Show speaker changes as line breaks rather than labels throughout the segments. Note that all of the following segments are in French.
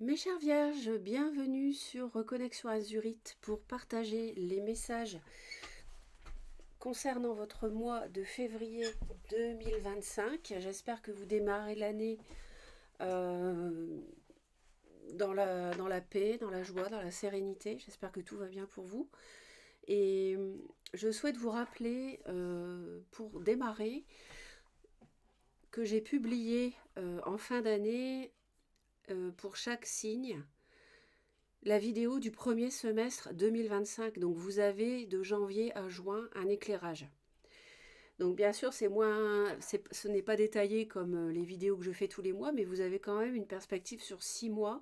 Mes chères vierges, bienvenue sur Reconnexion Azurite pour partager les messages concernant votre mois de février 2025. J'espère que vous démarrez l'année euh, dans la paix, dans la joie, dans la sérénité. J'espère que tout va bien pour vous. Et je souhaite vous rappeler, pour démarrer, que j'ai publié en fin d'année, pour chaque signe, la vidéo du premier semestre 2025. Donc vous avez de janvier à juin un éclairage. Donc bien sûr, ce n'est pas détaillé comme les vidéos que je fais tous les mois, mais vous avez quand même une perspective sur 6 mois.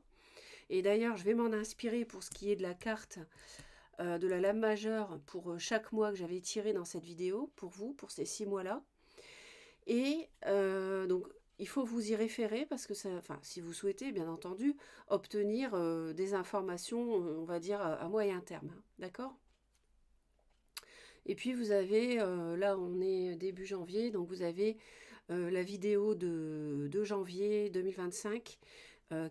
Et d'ailleurs, je vais m'en inspirer pour ce qui est de la carte de la lame majeure pour chaque mois que j'avais tiré dans cette vidéo, pour vous, pour ces 6 mois-là. Et donc, il faut vous y référer parce que ça, enfin, si vous souhaitez, bien entendu, obtenir des informations, on va dire, à moyen terme. D'accord? Et puis, vous avez, là, on est début janvier, donc vous avez la vidéo de janvier 2025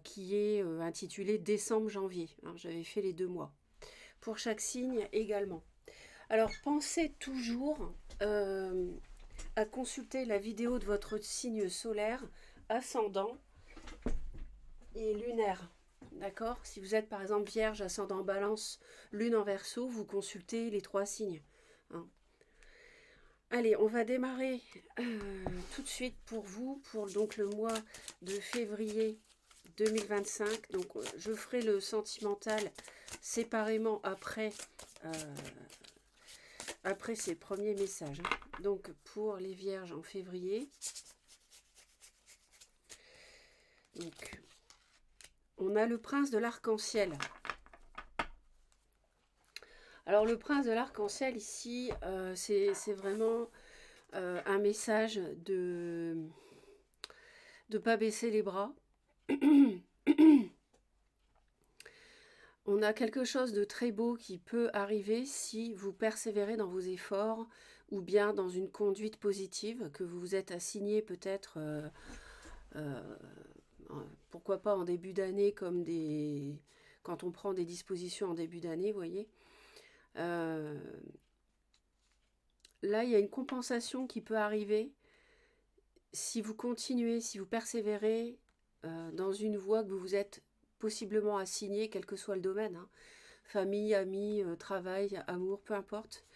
qui est intitulée Décembre-janvier. Hein, j'avais fait les 2 mois. Pour chaque signe également. Alors, pensez toujours à consulter la vidéo de votre signe solaire, ascendant et lunaire. D'accord? Si vous êtes par exemple Vierge, ascendant Balance, Lune en Verseau, vous consultez les 3 signes. Hein. Allez, on va démarrer tout de suite pour vous, pour donc le mois de février 2025. Donc je ferai le sentimental séparément euh, après ces premiers messages. Donc pour les Vierges en février, donc, on a le prince de l'arc-en-ciel. Alors le prince de l'arc-en-ciel ici, c'est vraiment un message de ne pas baisser les bras. On a quelque chose de très beau qui peut arriver si vous persévérez dans vos efforts ou bien dans une conduite positive que vous vous êtes assigné peut-être, pourquoi pas en début d'année, quand on prend des dispositions en début d'année, vous voyez. Là, il y a une compensation qui peut arriver si vous continuez, si vous persévérez dans une voie que vous vous êtes possiblement assigné, quel que soit le domaine, hein. Famille, amis, travail, amour, peu importe.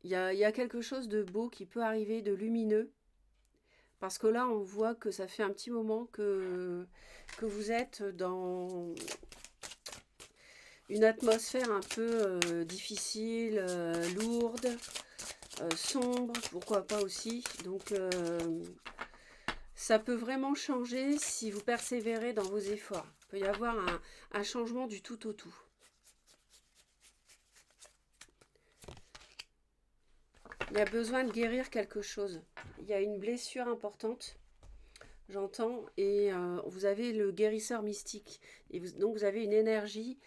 Il y a quelque chose de beau qui peut arriver, de lumineux, parce que là, on voit que ça fait un petit moment que vous êtes dans une atmosphère un peu difficile, lourde, sombre, pourquoi pas aussi. Donc, ça peut vraiment changer si vous persévérez dans vos efforts. Il peut y avoir un changement du tout au tout. Il y a besoin de guérir quelque chose. Il y a une blessure importante, j'entends, et vous avez le guérisseur mystique. Et donc vous avez une énergie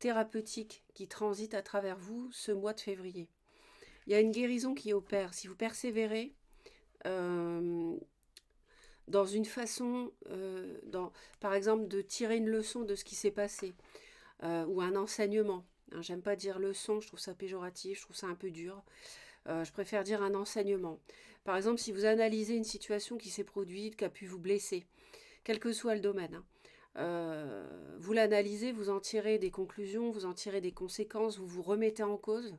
thérapeutique qui transite à travers vous ce mois de février. Il y a une guérison qui opère. Si vous persévérez dans une façon, par exemple, de tirer une leçon de ce qui s'est passé, ou un enseignement. Hein, j'aime pas dire leçon, je trouve ça péjoratif, je trouve ça un peu dur. Je préfère dire un enseignement. Par exemple, si vous analysez une situation qui s'est produite, qui a pu vous blesser, quel que soit le domaine, hein, vous l'analysez, vous en tirez des conclusions, vous en tirez des conséquences, vous vous remettez en cause.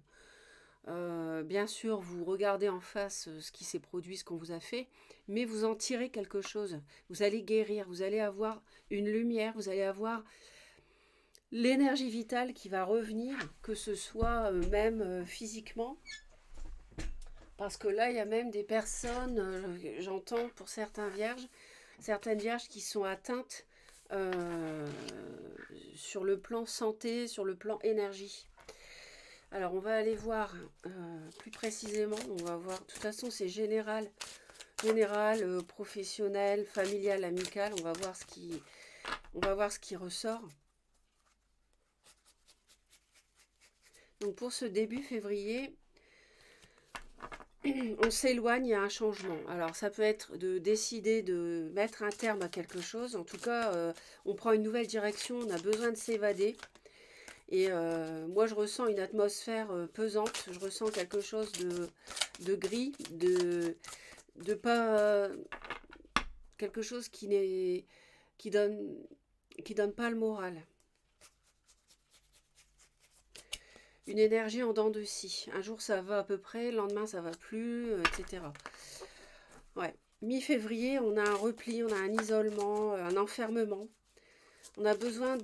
Bien sûr, vous regardez en face ce qui s'est produit, ce qu'on vous a fait, mais vous en tirez quelque chose. Vous allez guérir, vous allez avoir une lumière, vous allez avoir l'énergie vitale qui va revenir, que ce soit même physiquement. Parce que là, il y a même des personnes, j'entends pour certaines vierges qui sont atteintes sur le plan santé, sur le plan énergie. Alors, on va aller voir plus précisément. On va voir, de toute façon, c'est général, professionnel, familial, amical. On va voir ce qui ressort. Donc, pour ce début février, on s'éloigne, il y a un changement. Alors ça peut être de décider de mettre un terme à quelque chose. En tout cas, on prend une nouvelle direction, on a besoin de s'évader. Et moi, je ressens une atmosphère pesante. Je ressens quelque chose de gris, de pas quelque chose qui donne qui donne pas le moral. Une énergie en dents de scie. Un jour ça va à peu près, le lendemain ça va plus, etc. Ouais. Mi-février, on a un repli, on a un isolement, un enfermement. On a besoin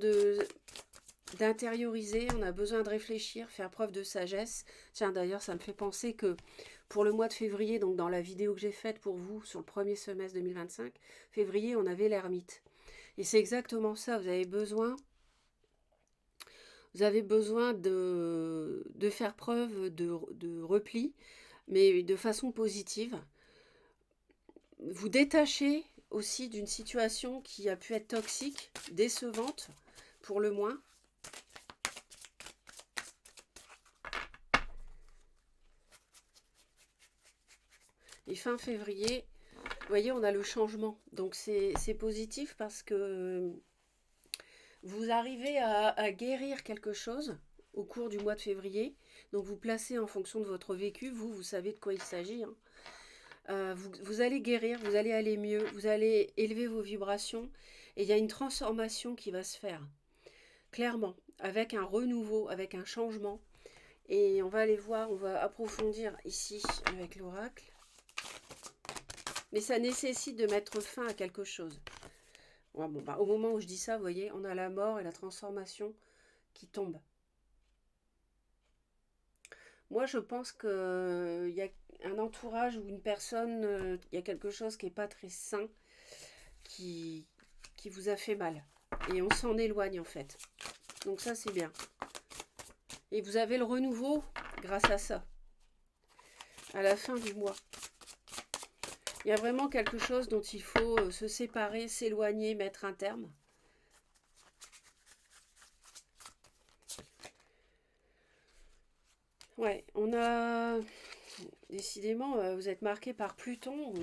d'intérioriser, on a besoin de réfléchir, faire preuve de sagesse. Tiens, d'ailleurs, ça me fait penser que pour le mois de février, donc dans la vidéo que j'ai faite pour vous sur le premier semestre 2025, février, on avait l'ermite. Et c'est exactement ça, vous avez besoin de faire preuve de repli, mais de façon positive. Vous détachez aussi d'une situation qui a pu être toxique, décevante, pour le moins. Et fin février, vous voyez, on a le changement. Donc c'est positif parce que vous arrivez à guérir quelque chose au cours du mois de février. Donc vous placez en fonction de votre vécu, vous savez de quoi il s'agit. Hein. Vous allez guérir, vous allez aller mieux, vous allez élever vos vibrations. Et il y a une transformation qui va se faire, clairement, avec un renouveau, avec un changement. Et on va aller voir, on va approfondir ici avec l'oracle. Mais ça nécessite de mettre fin à quelque chose. Ouais, bon, au moment où je dis ça, vous voyez, on a la mort et la transformation qui tombent. Moi, je pense qu'il y a un entourage ou une personne, il y a quelque chose qui n'est pas très sain, qui, qui vous a fait mal. Et on s'en éloigne en fait. Donc ça, c'est bien. Et vous avez le renouveau grâce à ça. À la fin du mois. Il y a vraiment quelque chose dont il faut se séparer, s'éloigner, mettre un terme. Ouais, on a... Décidément, vous êtes marqué par Pluton,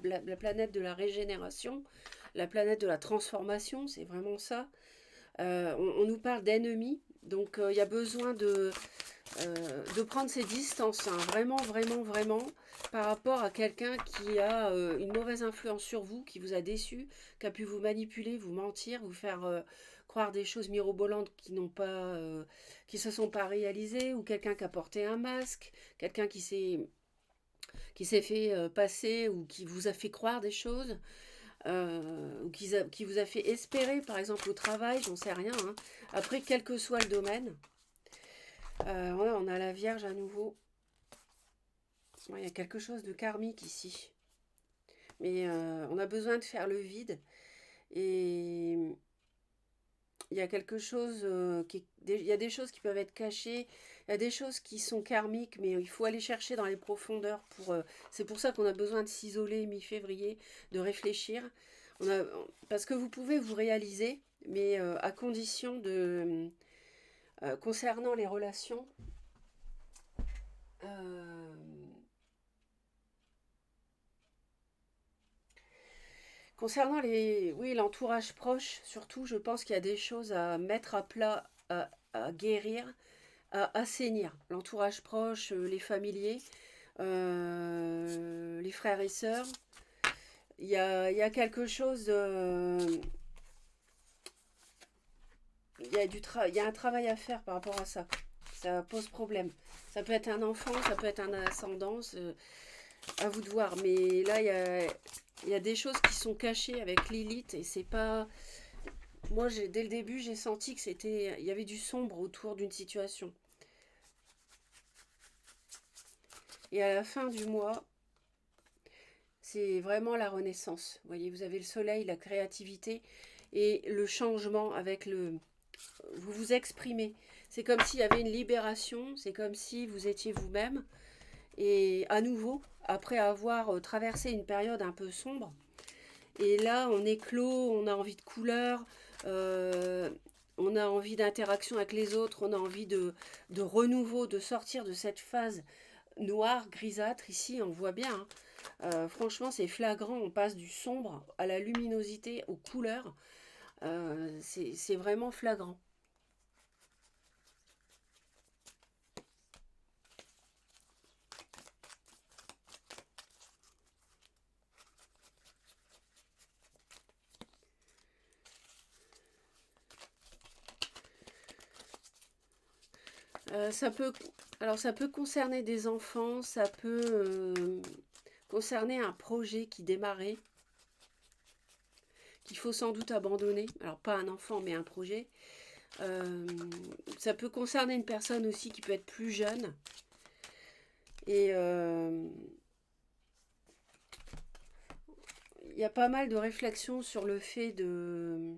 la planète de la régénération, la planète de la transformation, c'est vraiment ça. On nous parle d'ennemis, donc il y a besoin de prendre ses distances, hein, vraiment, vraiment, vraiment, par rapport à quelqu'un qui a une mauvaise influence sur vous, qui vous a déçu, qui a pu vous manipuler, vous mentir, vous faire croire des choses mirobolantes qui se sont pas réalisées, ou quelqu'un qui a porté un masque, quelqu'un qui s'est fait passer ou qui vous a fait croire des choses. Ou qui vous a fait espérer, par exemple, au travail, j'en sais rien. Hein. Après, quel que soit le domaine, voilà, on a la Vierge à nouveau. Il y a quelque chose de karmique ici. Mais on a besoin de faire le vide. Et il y a quelque chose il y a des choses qui peuvent être cachées. Il y a des choses qui sont karmiques, mais il faut aller chercher dans les profondeurs. C'est pour ça qu'on a besoin de s'isoler mi-février, de réfléchir. Parce que vous pouvez vous réaliser, mais à condition concernant les relations, euh, concernant oui, l'entourage proche, surtout, je pense qu'il y a des choses à mettre à plat, à guérir, à assainir. L'entourage proche, les familiers, les frères et sœurs. Il y a quelque chose. Il y a un travail à faire par rapport à ça. Ça pose problème. Ça peut être un enfant, ça peut être un ascendant, à vous de voir. Mais là, il y a des choses qui sont cachées avec Lilith et c'est pas. Moi, dès le début, j'ai senti que il y avait du sombre autour d'une situation. Et à la fin du mois, c'est vraiment la renaissance. Vous voyez, vous avez le soleil, la créativité et le changement avec vous vous exprimez. C'est comme s'il y avait une libération, c'est comme si vous étiez vous-même. Et à nouveau, après avoir traversé une période un peu sombre, et là on éclot, on a envie de couleurs, on a envie d'interaction avec les autres, on a envie de renouveau, de sortir de cette phase noir, grisâtre. Ici, on voit bien, hein. Franchement, c'est flagrant. On passe du sombre à la luminosité, aux couleurs. C'est vraiment flagrant. Ça peut, alors ça peut concerner des enfants, ça peut concerner un projet qui démarrait, qu'il faut sans doute abandonner. Alors pas un enfant, mais un projet. Euh, Ça peut concerner une personne aussi qui peut être plus jeune. Et il y a pas mal de réflexions sur le fait de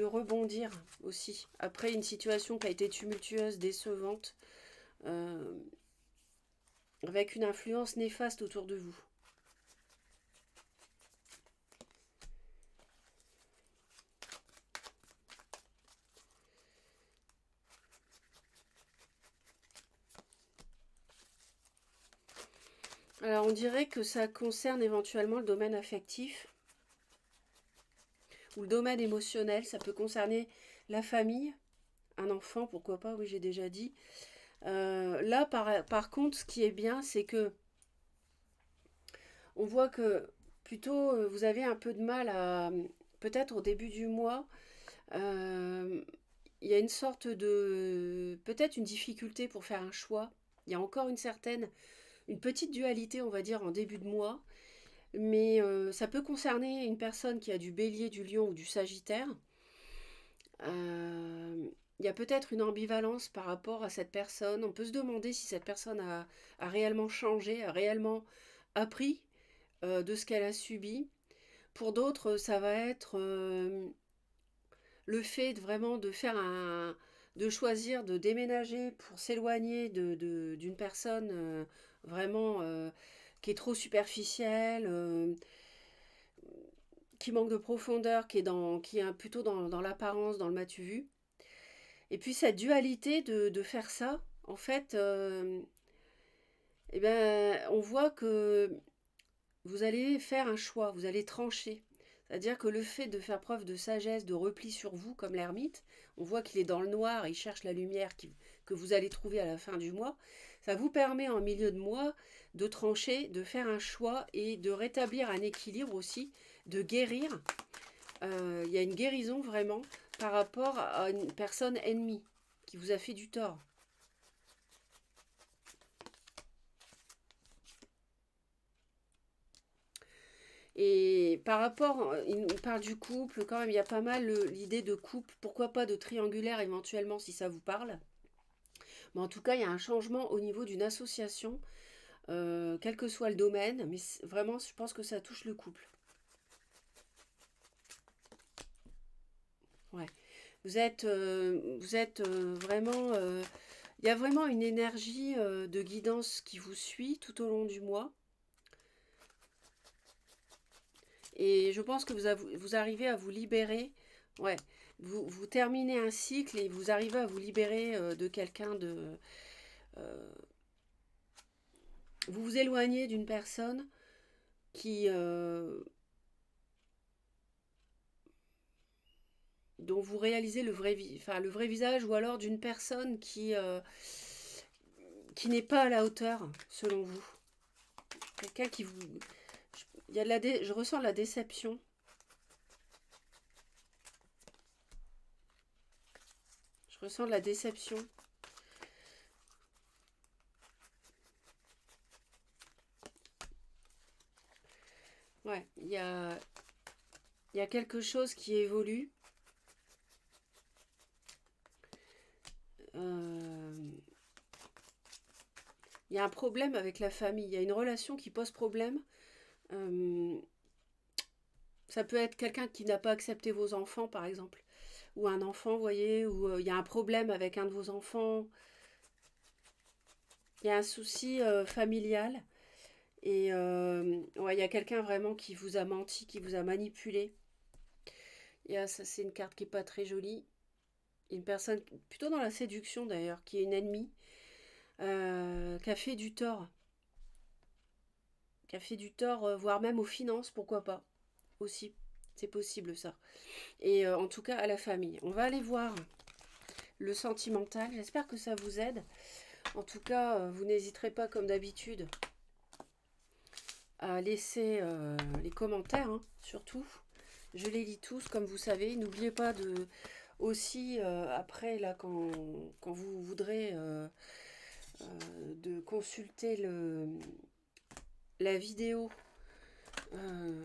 rebondir aussi. Après une situation qui a été tumultueuse, décevante, euh, avec une influence néfaste autour de vous. Alors on dirait que ça concerne éventuellement le domaine affectif ou le domaine émotionnel. Ça peut concerner la famille, un enfant, pourquoi pas, oui j'ai déjà dit. Là par contre, ce qui est bien, c'est que on voit que plutôt vous avez un peu de mal à, peut-être au début du mois, euh, il y a une sorte de, peut-être une difficulté pour faire un choix. Il y a encore une petite dualité, on va dire, en début de mois. Mais ça peut concerner une personne qui a du bélier, du lion ou du sagittaire. Il y a peut-être une ambivalence par rapport à cette personne. On peut se demander si cette personne a réellement changé, a réellement appris de ce qu'elle a subi. Pour d'autres, ça va être le fait vraiment de choisir de déménager pour s'éloigner d'une personne vraiment qui est trop superficielle, qui manque de profondeur, qui est plutôt dans l'apparence, dans le m'as-tu vu. Et puis cette dualité de faire ça, en fait, eh ben, on voit que vous allez faire un choix, vous allez trancher. C'est-à-dire que le fait de faire preuve de sagesse, de repli sur vous, comme l'ermite, on voit qu'il est dans le noir, il cherche la lumière que vous allez trouver à la fin du mois, ça vous permet en milieu de mois de trancher, de faire un choix et de rétablir un équilibre aussi, de guérir. Il y a une guérison vraiment par rapport à une personne ennemie qui vous a fait du tort. Et par rapport, il parle du couple, quand même, il y a pas mal l'idée de couple, pourquoi pas de triangulaire éventuellement si ça vous parle. Mais en tout cas, il y a un changement au niveau d'une association, quel que soit le domaine, mais vraiment, je pense que ça touche le couple. Ouais. Vous êtes vraiment, il y a vraiment une énergie de guidance qui vous suit tout au long du mois. Et je pense que vous arrivez à vous libérer. Ouais, vous terminez un cycle et vous arrivez à vous libérer de quelqu'un de. euh, vous vous éloignez d'une personne qui, dont vous réalisez le vrai visage, ou alors d'une personne qui n'est pas à la hauteur, selon vous. Quelqu'un qui vous. Il y a je ressens de la déception. Je ressens de la déception. Ouais, il y a quelque chose qui évolue. Euh, il y a un problème avec la famille. Il y a une relation qui pose problème. Euh, Ça peut être quelqu'un qui n'a pas accepté vos enfants, par exemple. Ou un enfant, vous voyez, ou il y a un problème avec un de vos enfants. Il y a un souci familial. Et ouais, il y a quelqu'un vraiment qui vous a menti, qui vous a manipulé. Ça, c'est une carte qui n'est pas très jolie. Une personne plutôt dans la séduction d'ailleurs, qui est une ennemie, qui a fait du tort. Qui a fait du tort, voire même aux finances, pourquoi pas. Aussi, c'est possible ça. Et en tout cas à la famille. On va aller voir le sentimental. J'espère que ça vous aide. En tout cas, vous n'hésiterez pas comme d'habitude à laisser les commentaires, hein, surtout. Je les lis tous, comme vous savez. N'oubliez pas de aussi, après, là, quand vous voudrez de consulter la vidéo euh,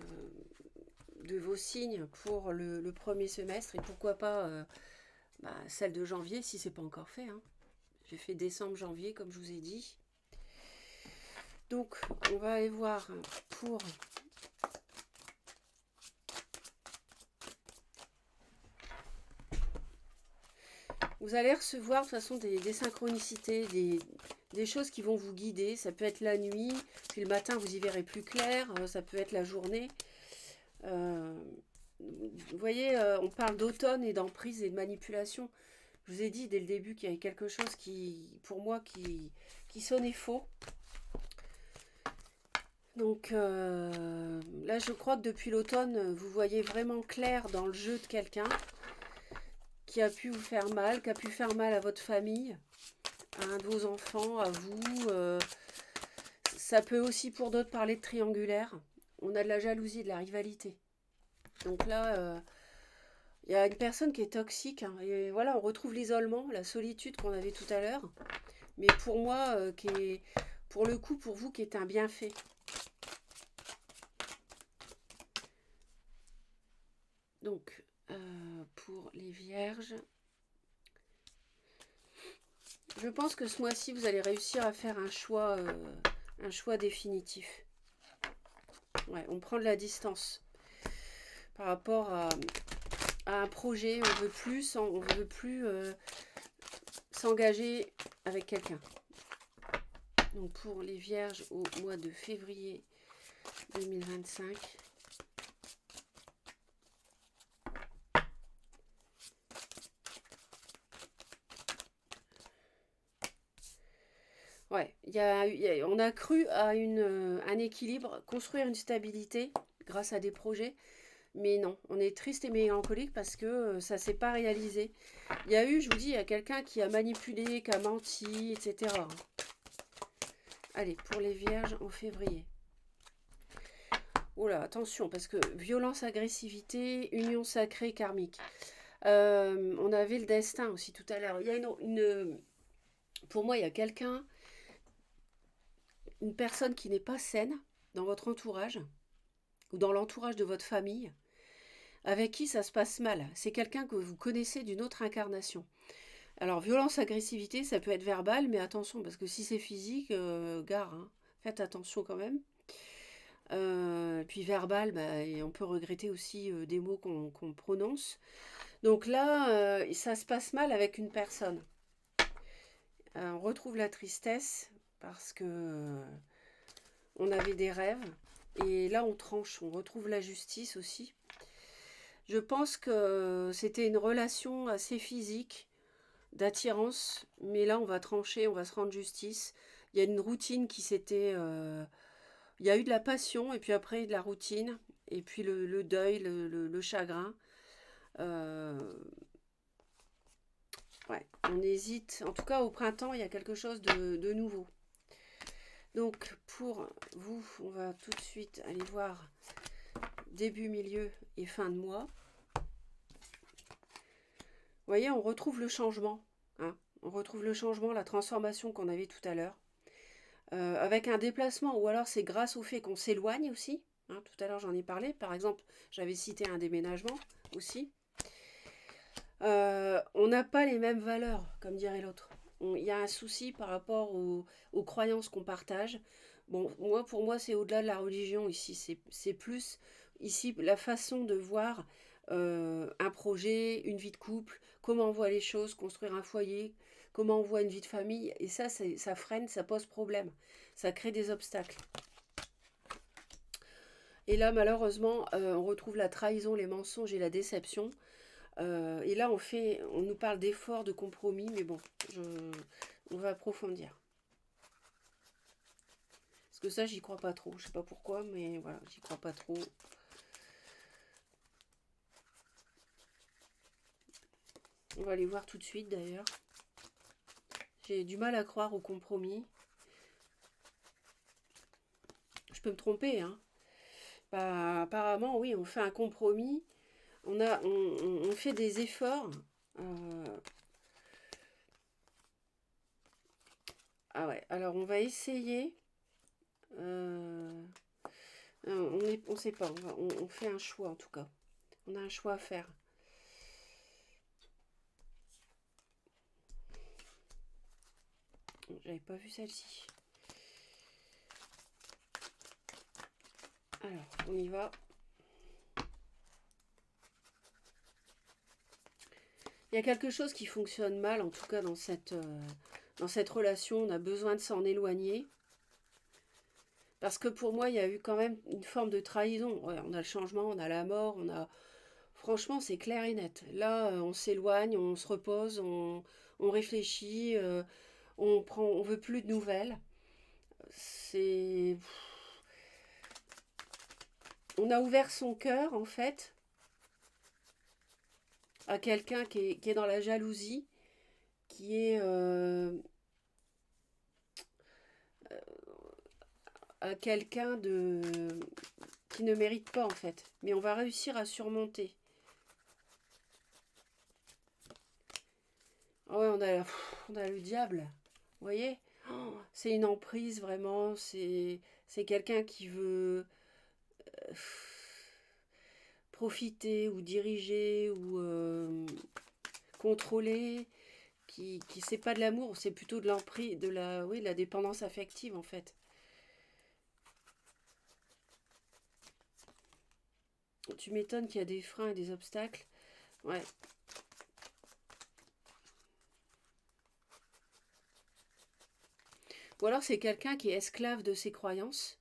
de vos signes pour le premier semestre et pourquoi pas celle de janvier si c'est pas encore fait, hein. J'ai fait décembre, janvier, comme je vous ai dit. Donc, on va aller voir pour vous allez recevoir de toute façon des synchronicités, des choses qui vont vous guider. Ça peut être la nuit, puis le matin vous y verrez plus clair, ça peut être la journée. Vous voyez, on parle d'automne et d'emprise et de manipulation. Je vous ai dit dès le début qu'il y avait quelque chose qui, pour moi, qui sonnait faux. Donc là, je crois que depuis l'automne, vous voyez vraiment clair dans le jeu de quelqu'un qui a pu vous faire mal, qui a pu faire mal à votre famille, à un de vos enfants, à vous. Ça peut aussi pour d'autres parler de triangulaire. On a de la jalousie, de la rivalité. Donc là, il y a une personne qui est toxique, hein, et voilà, on retrouve l'isolement, la solitude qu'on avait tout à l'heure. Mais pour moi, qui est, pour le coup, pour vous, qui est un bienfait. Donc, pour les vierges, je pense que ce mois-ci, vous allez réussir à faire un choix définitif. Ouais, on prend de la distance par rapport à un projet. On veut plus s'engager avec quelqu'un. Donc pour les vierges au mois de février 2025. Ouais, on a cru à un équilibre, construire une stabilité grâce à des projets. Mais non, on est triste et mélancolique parce que ça ne s'est pas réalisé. Il y a eu, je vous dis, il y a quelqu'un qui a manipulé, qui a menti, etc. Allez, pour les vierges en février. Oh là, attention, parce que violence, agressivité, union sacrée, karmique. On avait le destin aussi tout à l'heure. Il y a pour moi, il y a quelqu'un, une personne qui n'est pas saine dans votre entourage ou dans l'entourage de votre famille, avec qui ça se passe mal. C'est quelqu'un que vous connaissez d'une autre incarnation. Alors, violence, agressivité, ça peut être verbal, mais attention, parce que si c'est physique, gare, hein, faites attention quand même. Puis verbal, et on peut regretter aussi des mots qu'on prononce. Donc là, ça se passe mal avec une personne. On retrouve la tristesse parce que on avait des rêves. Et là, on tranche, on retrouve la justice aussi. Je pense que c'était une relation assez physique, d'attirance, mais là, on va trancher, on va se rendre justice. Il y a une routine qui s'était... il y a eu de la passion, et puis après, de la routine, et puis le deuil, le chagrin. Euh, ouais, on hésite. En tout cas, au printemps, il y a quelque chose de nouveau. Donc, pour vous, on va tout de suite aller voir début, milieu et fin de mois. Vous voyez, on retrouve le changement. Hein. On retrouve le changement, la transformation qu'on avait tout à l'heure. Avec un déplacement, ou alors c'est grâce au fait qu'on s'éloigne aussi. Hein, tout à l'heure, j'en ai parlé. Par exemple, j'avais cité un déménagement aussi. On n'a pas les mêmes valeurs, comme dirait l'autre. Il y a un souci par rapport aux croyances qu'on partage. Bon, pour moi, c'est au-delà de la religion ici. C'est plus ici la façon de voir un projet, une vie de couple, comment on voit les choses, construire un foyer, comment on voit une vie de famille. Et ça freine, ça pose problème. Ça crée des obstacles. Et là, malheureusement, on retrouve la trahison, les mensonges et la déception. Et là, on nous parle d'efforts, de compromis, mais bon, on va approfondir. Parce que ça, j'y crois pas trop. Je sais pas pourquoi, mais voilà, j'y crois pas trop. On va aller voir tout de suite d'ailleurs. J'ai du mal à croire au compromis. Je peux me tromper, hein. Bah, apparemment, oui, on fait un compromis. On fait des efforts. Ah ouais, alors on va essayer. On sait pas, on fait un choix en tout cas. On a un choix à faire. J'avais pas vu celle-ci. Alors, on y va. Il y a quelque chose qui fonctionne mal, en tout cas dans cette relation. On a besoin de s'en éloigner. Parce que pour moi, il y a eu quand même une forme de trahison. Ouais, on a le changement, on a la mort, on a... Franchement, c'est clair et net. Là, on s'éloigne, on se repose, on réfléchit, on veut plus de nouvelles. C'est... On a ouvert son cœur, en fait, à quelqu'un qui est dans la jalousie, qui est... à quelqu'un de... qui ne mérite pas, en fait. Mais on va réussir à surmonter. Ah ouais, on a le diable. Vous voyez? Oh, c'est une emprise, vraiment. C'est quelqu'un qui veut profiter ou diriger ou contrôler, qui c'est pas de l'amour, c'est plutôt de l'emprise, oui, de la dépendance affective en fait. Tu m'étonnes qu'il y a des freins et des obstacles. Ouais. Ou alors c'est quelqu'un qui est esclave de ses croyances.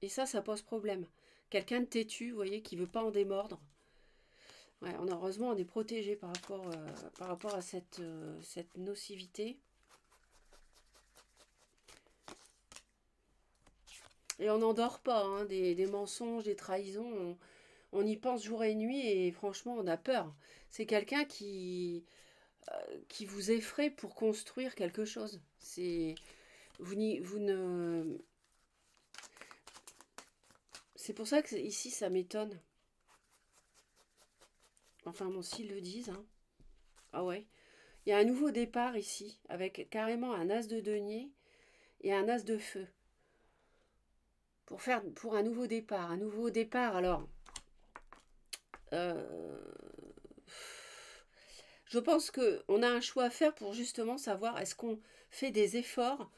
Et ça pose problème. Quelqu'un de têtu, vous voyez, qui veut pas en démordre. Ouais, heureusement, on est protégé par rapport à cette nocivité. Et on n'en dort pas, hein, des mensonges, des trahisons. On y pense jour et nuit et franchement, on a peur. C'est quelqu'un qui vous effraie pour construire quelque chose. Vous ne. C'est pour ça que ici, ça m'étonne. Enfin bon, s'ils le disent, hein. Ah ouais. Il y a un nouveau départ ici, avec carrément un as de denier et un as de feu. Pour un nouveau départ. Un nouveau départ, alors. Euh, je pense qu'on a un choix à faire pour justement savoir est-ce qu'on fait des efforts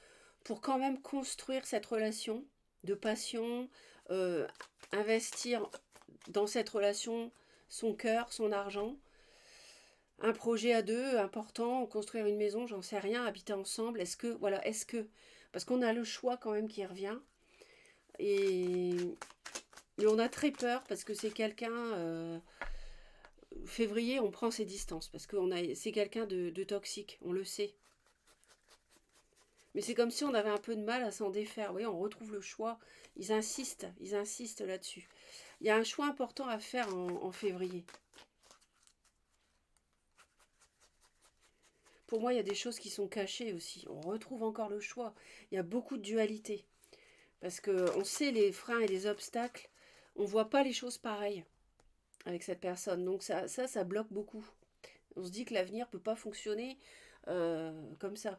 pour quand même construire cette relation de passion, euh, investir dans cette relation son cœur, son argent, un projet à deux important, construire une maison, j'en sais rien, habiter ensemble, est-ce que, parce qu'on a le choix quand même qui revient, et, et on a très peur parce que c'est quelqu'un, février, on prend ses distances, parce que c'est quelqu'un de toxique, on le sait. Mais c'est comme si on avait un peu de mal à s'en défaire. Vous voyez, on retrouve le choix. Ils insistent là-dessus. Il y a un choix important à faire en février. Pour moi, il y a des choses qui sont cachées aussi. On retrouve encore le choix. Il y a beaucoup de dualité. Parce qu'on sait les freins et les obstacles. On ne voit pas les choses pareilles avec cette personne. Donc ça bloque beaucoup. On se dit que l'avenir ne peut pas fonctionner comme ça.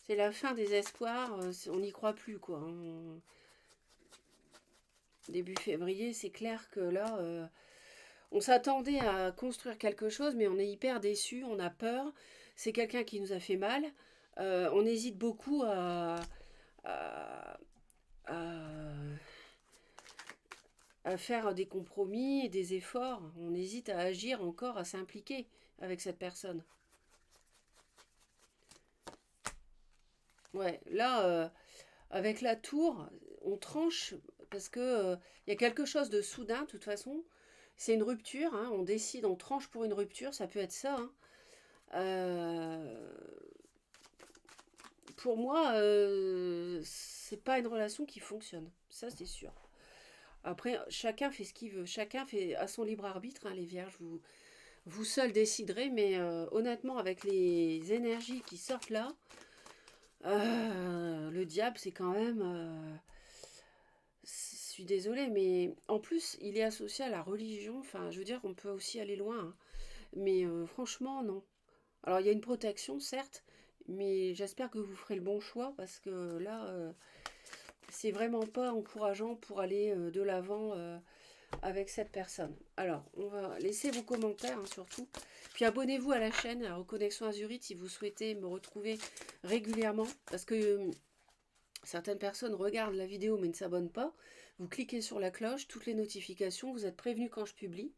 C'est la fin des espoirs. On n'y croit plus, quoi. Début février, c'est clair que là, on s'attendait à construire quelque chose, mais on est hyper déçu, on a peur. C'est quelqu'un qui nous a fait mal. On hésite beaucoup à, à- à faire des compromis et des efforts. On hésite à agir encore, à s'impliquer avec cette personne. Ouais, là, avec la tour, on tranche parce que il y a quelque chose de soudain, de toute façon. C'est une rupture, hein, on décide, on tranche pour une rupture, ça peut être ça. Hein. Euh, pour moi, c'est pas une relation qui fonctionne, ça c'est sûr. Après, chacun fait ce qu'il veut, chacun fait à son libre arbitre, hein, les vierges, vous seuls déciderez, mais honnêtement, avec les énergies qui sortent là, le diable, c'est quand même... je suis désolée, mais en plus, il est associé à la religion. Enfin, je veux dire, on peut aussi aller loin. Hein. Mais franchement, non. Alors, il y a une protection, certes, mais j'espère que vous ferez le bon choix parce que là, c'est vraiment pas encourageant pour aller de l'avant avec cette personne. Alors, on va laisser vos commentaires hein, surtout. Puis abonnez-vous à la chaîne à Reconnexion Azurite si vous souhaitez me retrouver régulièrement parce que certaines personnes regardent la vidéo mais ne s'abonnent pas. Vous cliquez sur la cloche, toutes les notifications, vous êtes prévenus quand je publie.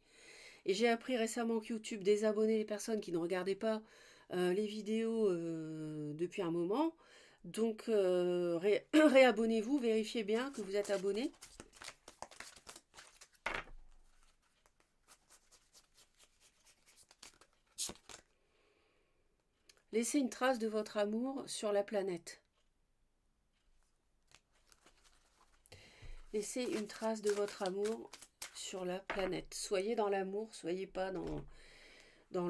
Et j'ai appris récemment que YouTube désabonnait les personnes qui ne regardaient pas les vidéos depuis un moment. Donc réabonnez-vous, vérifiez bien que vous êtes abonné. Laissez une trace de votre amour sur la planète. Laissez une trace de votre amour sur la planète. Soyez dans l'amour, soyez pas dans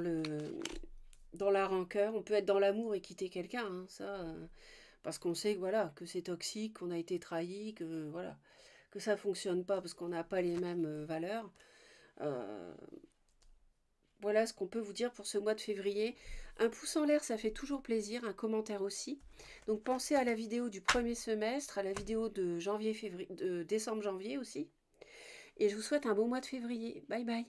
la rancœur. On peut être dans l'amour et quitter quelqu'un, hein, ça, parce qu'on sait que voilà que c'est toxique, qu'on a été trahi, que voilà que ça fonctionne pas parce qu'on n'a pas les mêmes valeurs. Euh, voilà ce qu'on peut vous dire pour ce mois de février. Un pouce en l'air, ça fait toujours plaisir, un commentaire aussi. Donc pensez à la vidéo du premier semestre, à la vidéo de janvier, février, de décembre-janvier aussi. Et je vous souhaite un bon mois de février. Bye bye.